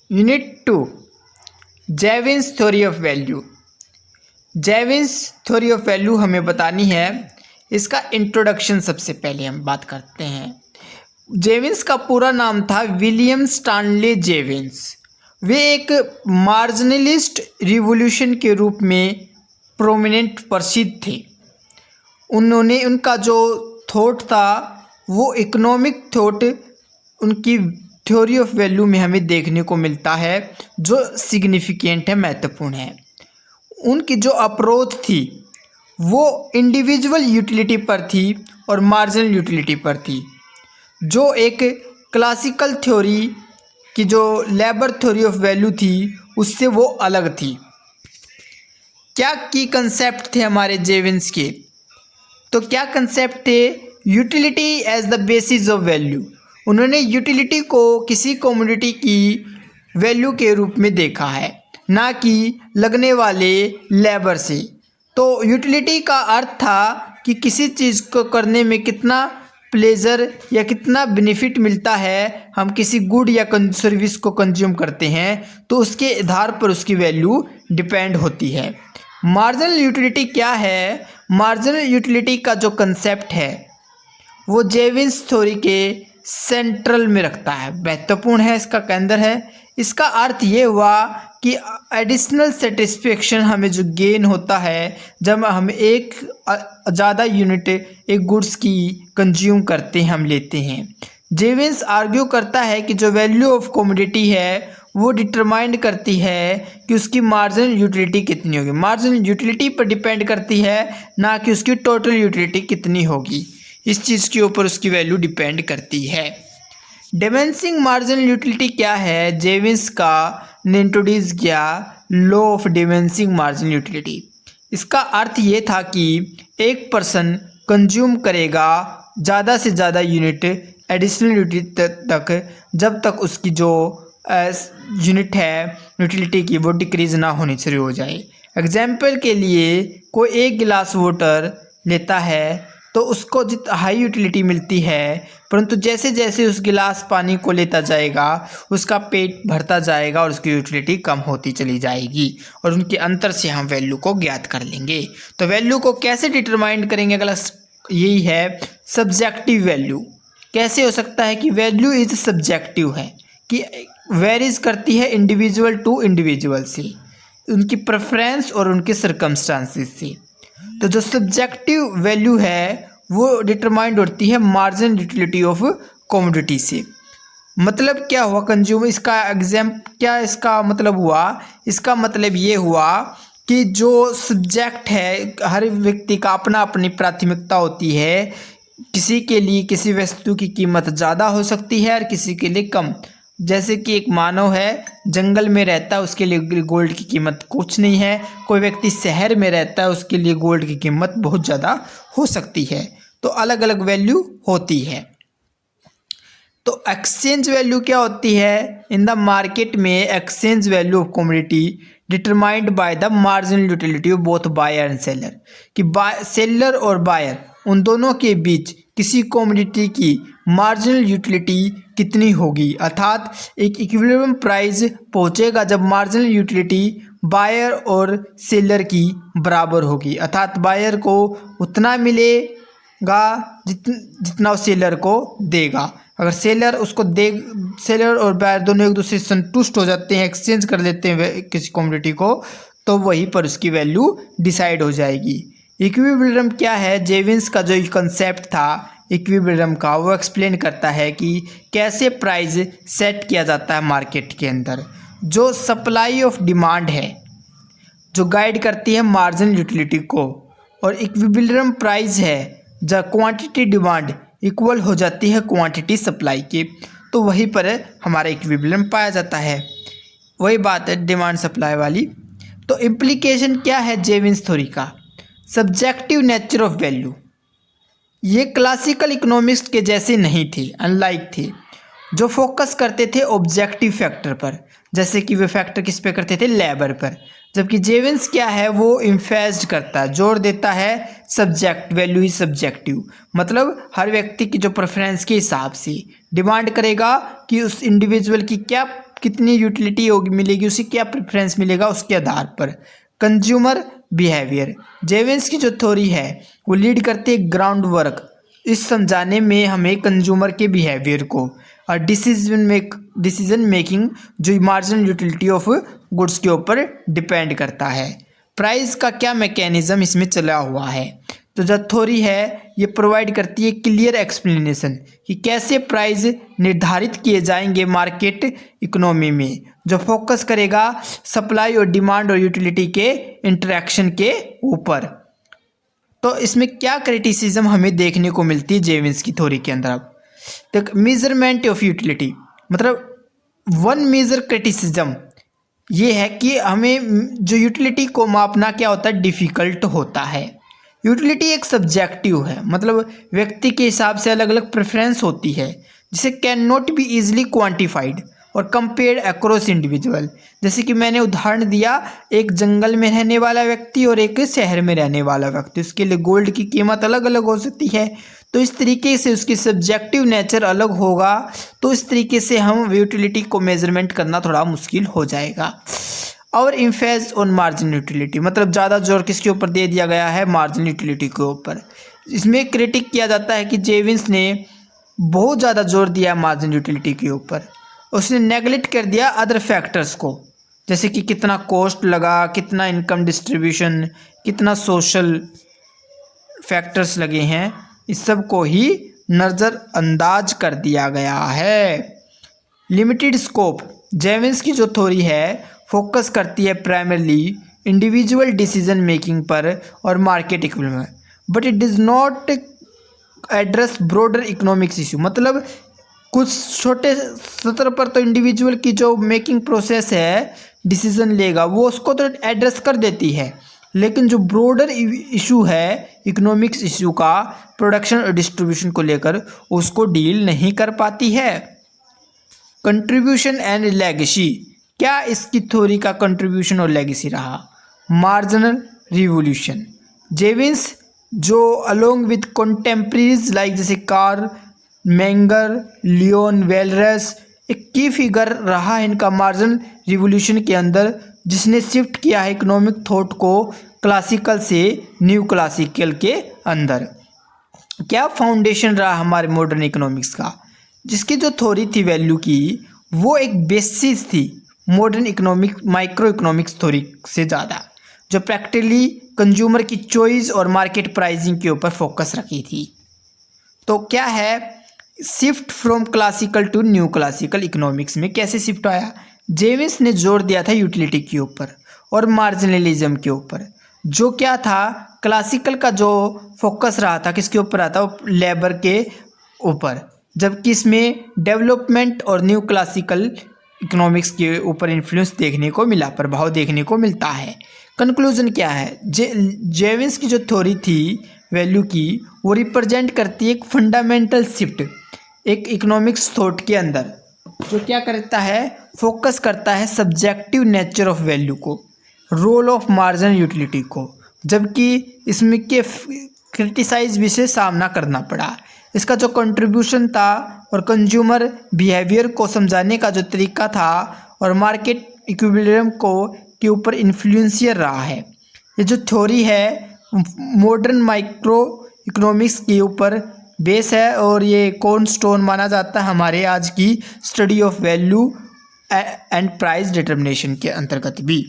Unit 2 Jevons theory of value. Jevons theory of value हमें बतानी है। इसका इंट्रोडक्शन सबसे पहले हम बात करते हैं। जेविन्स का पूरा नाम था विलियम स्टैनले जेविन्स। वे एक मार्जिनलिस्ट रिवॉल्यूशन के रूप में प्रोमिनेंट प्रसिद्ध थे। उन्होंने उनका जो थॉट था वो इकोनॉमिक थॉट उनकी थ्योरी ऑफ वैल्यू में हमें देखने को मिलता है, जो सिग्निफिकेंट है, महत्वपूर्ण है। उनकी जो अप्रोच थी वो इंडिविजुअल यूटिलिटी पर थी और मार्जिनल यूटिलिटी पर थी, जो एक क्लासिकल थ्योरी की जो लेबर थ्योरी ऑफ वैल्यू थी उससे वो अलग थी। क्या की कंसेप्ट थे हमारे जेविन्स के? तो क्या कंसेप्ट थे? Utility as the basis of value. उन्होंने यूटिलिटी को किसी कम्युनिटी की वैल्यू के रूप में देखा है, ना कि लगने वाले लेबर से। तो यूटिलिटी का अर्थ था कि किसी चीज़ को करने में कितना प्लेजर या कितना बेनिफिट मिलता है। हम किसी गुड या सर्विस को कंज्यूम करते हैं तो उसके आधार पर उसकी वैल्यू डिपेंड होती है। मार्जिनल यूटिलिटी क्या है? मार्जिनल यूटिलिटी का जो कंसेप्ट है वो जेविन्स थ्योरी के सेंट्रल में रखता है, महत्वपूर्ण है, इसका केंद्र है। इसका अर्थ ये हुआ कि एडिशनल सेटिस्फेक्शन हमें जो गेन होता है जब हम एक ज़्यादा यूनिट एक गुड्स की कंज्यूम करते हैं, हम लेते हैं। जेविन्स आर्ग्यू करता है कि जो वैल्यू ऑफ कमोडिटी है वो डिटरमाइन करती है कि उसकी मार्जिनल यूटिलिटी कितनी होगी। मार्जिनल यूटिलिटी पर डिपेंड करती है, ना कि उसकी टोटल यूटिलिटी कितनी होगी। इस चीज़ के ऊपर उसकी वैल्यू डिपेंड करती है। डिमेंसिंग मार्जिनल यूटिलिटी क्या है? जेविन्स का ने इंट्रोड्यूस किया लॉ ऑफ डिमेंसिंग मार्जिनल यूटिलिटी। इसका अर्थ ये था कि एक पर्सन कंज्यूम करेगा ज़्यादा से ज़्यादा यूनिट एडिशनल यूटिलिटी तक, जब तक उसकी जो यूनिट है यूटिलिटी की वो डिक्रीज ना होनी शुरू हो जाए। एग्जाम्पल के लिए कोई एक गिलास वाटर लेता है तो उसको हाई यूटिलिटी मिलती है, परंतु जैसे जैसे उस गिलास पानी को लेता जाएगा उसका पेट भरता जाएगा और उसकी यूटिलिटी कम होती चली जाएगी, और उनके अंतर से हम वैल्यू को ज्ञात कर लेंगे। तो वैल्यू को कैसे डिटरमाइन करेंगे? अगला यही है सब्जेक्टिव वैल्यू। कैसे हो सकता है कि वैल्यू इज सब्जेक्टिव है, कि वेरीज करती है इंडिविजुअल टू इंडिविजुअल से, उनकी प्रेफरेंस और उनके सर्कमस्टांसिस से। तो जो सब्जेक्टिव वैल्यू है वो डिटरमाइंड होती है मार्जिनल यूटिलिटी ऑफ कमोडिटी से। मतलब क्या हुआ कंज्यूमर? इसका क्या इसका मतलब हुआ? इसका मतलब ये हुआ कि जो सब्जेक्ट है, हर व्यक्ति का अपना अपनी प्राथमिकता होती है। किसी के लिए किसी वस्तु की कीमत ज़्यादा हो सकती है और किसी के लिए कम। जैसे कि एक मानव है जंगल में रहता है, उसके लिए गोल्ड की कीमत कुछ नहीं है। कोई व्यक्ति शहर में रहता है, उसके लिए गोल्ड की कीमत बहुत ज़्यादा हो सकती है। तो अलग अलग वैल्यू होती है। तो एक्सचेंज वैल्यू क्या होती है? इन द मार्केट में exchange value of commodity determined by the marginal utility of both buyer and seller. कि सेलर और बायर उन दोनों के बीच किसी कमोडिटी की मार्जिनल यूटिलिटी कितनी होगी, अर्थात एक इक्विलिब्रियम प्राइस पहुंचेगा जब मार्जिनल यूटिलिटी बायर और सेलर की बराबर होगी, अर्थात बायर को उतना मिलेगा जितना सेलर को देगा। अगर सेलर और बायर दोनों एक दूसरे से संतुष्ट हो जाते हैं, एक्सचेंज कर लेते हैं किसी कमोडिटी को, तो वहीं पर उसकी वैल्यू डिसाइड हो जाएगी। इक्विलिब्रियम क्या है? जेविन्स का जो कंसेप्ट था इक्विलिब्रियम का, वो एक्सप्लेन करता है कि कैसे प्राइस सेट किया जाता है मार्केट के अंदर। जो सप्लाई ऑफ डिमांड है जो गाइड करती है मार्जिनल यूटिलिटी को, और इक्विलिब्रियम प्राइस है जब क्वांटिटी डिमांड इक्वल हो जाती है क्वांटिटी सप्लाई के, तो वहीं पर हमारा इक्विलिब्रियम पाया जाता है। वही बात है डिमांड सप्लाई वाली। तो इम्प्लीकेशन क्या है जेविन्स थ्योरी का? Subjective nature of value. ये क्लासिकल इकोनॉमिक्स के जैसे नहीं थे, अनलाइक थे, जो फोकस करते थे ऑब्जेक्टिव फैक्टर पर। जैसे कि वे फैक्टर किस पे करते थे? लेबर पर। जबकि जेविन्स क्या है? वो इम्फेस्ड करता है, जोर देता है सब्जेक्ट वैल्यू इज सब्जेक्टिव। मतलब हर व्यक्ति की जो प्रेफरेंस के हिसाब से डिमांड करेगा कि उस इंडिविजुअल की क्या कितनी यूटिलिटी होगी मिलेगी, उसे क्या प्रेफरेंस मिलेगा उसके आधार पर। कंज्यूमर बिहेवियर, जेविन्स की जो थ्योरी है वो लीड करती है ग्राउंड वर्क इस समझाने में हमें कंज्यूमर के बिहेवियर को, और डिसीजन मेकिंग जो मार्जिनल यूटिलिटी ऑफ गुड्स के ऊपर डिपेंड करता है। प्राइस का क्या मैकेनिज्म इसमें चला हुआ है, तो जो थ्योरी है ये प्रोवाइड करती है क्लियर एक्सप्लेनेशन कि कैसे प्राइस निर्धारित किए जाएंगे मार्केट इकोनॉमी में, जो फोकस करेगा सप्लाई और डिमांड और यूटिलिटी के इंटरेक्शन के ऊपर। तो इसमें क्या क्रिटिसिज्म हमें देखने को मिलती है जेविन्स की थ्योरी के अंदर। अब तक मेजरमेंट ऑफ यूटिलिटी, मतलब वन मेजर क्रिटिसिज्म ये है कि हमें जो यूटिलिटी को मापना क्या होता है, डिफ़िकल्ट होता है। यूटिलिटी एक सब्जेक्टिव है, मतलब व्यक्ति के हिसाब से अलग अलग प्रेफरेंस होती है, जिसे can not be easily quantified और कंपेयर्ड अक्रॉस इंडिविजुअल। जैसे कि मैंने उदाहरण दिया, एक जंगल में रहने वाला व्यक्ति और एक शहर में रहने वाला व्यक्ति, उसके लिए गोल्ड की कीमत अलग अलग हो सकती है, तो इस तरीके से उसकी सब्जेक्टिव नेचर अलग होगा, तो इस तरीके से हम यूटिलिटी को मेजरमेंट करना थोड़ा मुश्किल हो जाएगा। और इम्फेज ऑन मार्जिन यूटिलिटी, मतलब ज़्यादा जोर किसके ऊपर दे दिया गया है, मार्जिन यूटिलिटी के ऊपर। इसमें क्रिटिक किया जाता है कि जेविन्स ने बहुत ज़्यादा जोर दिया मार्जिन यूटिलिटी के ऊपर, उसने नेगलेक्ट कर दिया अदर फैक्टर्स को, जैसे कि कितना कॉस्ट लगा, कितना इनकम डिस्ट्रीब्यूशन, कितना सोशल फैक्टर्स लगे हैं, इस सब को ही नज़रअंदाज कर दिया गया है। लिमिटेड स्कोप, जेविन्स की जो थ्योरी है फोकस करती है प्राइमरली इंडिविजुअल डिसीजन मेकिंग पर और market equilibrium, but it does not address broader economics issue. मतलब कुछ छोटे स्तर पर तो इंडिविजुअल की जो मेकिंग प्रोसेस है, डिसीजन लेगा, वो उसको तो एड्रेस कर देती है, लेकिन जो ब्रॉडर इशू है इकोनॉमिक्स इशू का, प्रोडक्शन और डिस्ट्रीब्यूशन को लेकर, उसको डील नहीं कर पाती है। कंट्रीब्यूशन एंड लेगेसी, क्या इसकी थ्योरी का कंट्रीब्यूशन और लेगेसी रहा, मार्जिनल रिवोल्यूशन। जेविन्स जो अलोंग विद कंटेम्प्रेरीज लाइक जैसे कार्ल मेंगर, लियोन वेलरस, एक की फिगर रहा है इनका मार्जिनल रिवोल्यूशन के अंदर, जिसने शिफ्ट किया है इकोनॉमिक थॉट को क्लासिकल से न्यू क्लासिकल के अंदर। क्या फाउंडेशन रहा हमारे मॉडर्न इकोनॉमिक्स का, जिसकी जो थ्योरी थी वैल्यू की, वो एक बेसिस थी modern economic micro economics theory से ज़्यादा, जो प्रैक्टिकली कंज्यूमर की चॉइस और मार्केट प्राइसिंग के ऊपर फोकस रखी थी। तो क्या है shift from classical to new classical economics में कैसे शिफ्ट आया, जेविन्स ने जोर दिया था यूटिलिटी के ऊपर और मार्जिनलिज्म के ऊपर, जो क्या था क्लासिकल का जो फोकस रहा था किसके ऊपर रहा था, लेबर के ऊपर, जबकि इसमें डेवलपमेंट और न्यू क्लासिकल इकोनॉमिक्स के ऊपर इन्फ्लुएंस देखने को मिला, प्रभाव देखने को मिलता है। कंक्लूजन क्या है, जेविन्स की जो थ्योरी थी वैल्यू की, वो रिप्रेजेंट करती है एक फंडामेंटल शिफ्ट एक इकोनॉमिक्स थॉट के अंदर, जो क्या करता है, फोकस करता है सब्जेक्टिव नेचर ऑफ वैल्यू को, रोल ऑफ मार्जिन यूटिलिटी को, जबकि इसमें के क्रिटिसाइज भी से सामना करना पड़ा। इसका जो कंट्रीब्यूशन था और कंज्यूमर बिहेवियर को समझाने का जो तरीका था और मार्केट इक्विलिब्रियम को के ऊपर इन्फ्लुएंशियर रहा है। ये जो थ्योरी है मॉडर्न माइक्रो इकोनॉमिक्स के ऊपर बेस है और ये कॉर्नस्टोन माना जाता है हमारे आज की study of value and price determination के अंतर्गत भी।